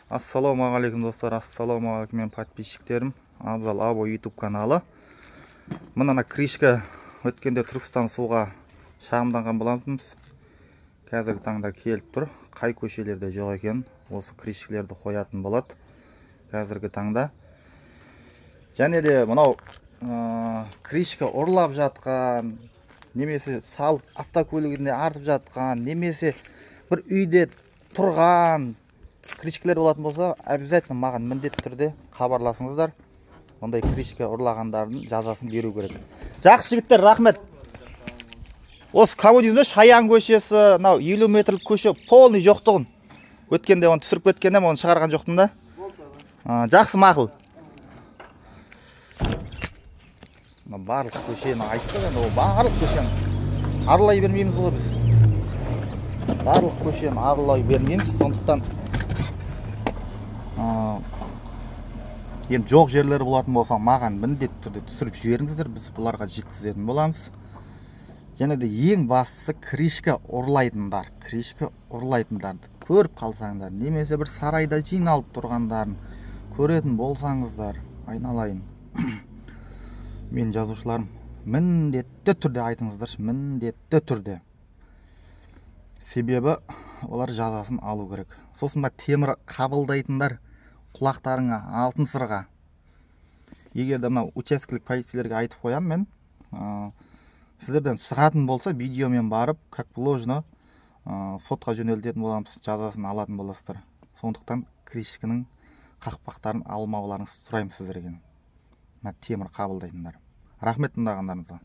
Ассалаумағалейкум достар, ассалаумағалейкум мен подписчиктерім. Абзал Або YouTube каналы. Мына кришка өткенде Түркістан суға шағымданған болатынбыз. Қазіргі таңда келіп тұр. Қай көшелерде жоқ екен, осы кришкілерді қоятын болады. Қазіргі таңда. Және де мынау кришка ұрлап жатқан, немесе салып автокөлігінде артып жатқан, немесе бір үйде тұрған кришкілер болатын болса, обязательно маған міндетті түрде хабарласыңыздар. Ондай кришка ұрлағандардың жазасын беру керек. Жақсы жігіттер, рахмет. Осы коммунизмде Шаян көшесі, 50 метрлік көше полный жоқтығын. Өткенде оны түсіріп кеткенде, оны шығарған жоқтым да. Жақсы, мақұл. Барлық көшені айтты, ол барлық көшені аралай бермейміз ғой біз. Барлық көшені аралай бермейміз, сондықтан енді жоқ жерлері болатын болса, маған міндетті түрде түсіріп жіберіңіздер, біз бұларға жеткізетін боламыз. Және де ең бастысы кришка ұрлайтындарды көріп қалсаңдар, немесе бір сарайда жиналып тұрғандарын көретін болсаңыздар, айналайын. Мен жазушыларым, міндетті түрде айтыңыздаршы, міндетті түрде. Себебі олар жазасын алу керек. Сосын ба темір қабылдайтындар құлақтарыңа алтын сырға. Егер де мынау учаскелік полицейлерге айтып қоям мен, сіздерден шығатын болса, видеомен барып, как положено, сотқа жөнелтетін боламыз, жазасын алатын боласыздар. Сондықтан кришкінің қақпақтарын алмауларыңызды сұраймын сіздерге. Темір қабылдайтындар. Рахмет тыңдағандарыңызға.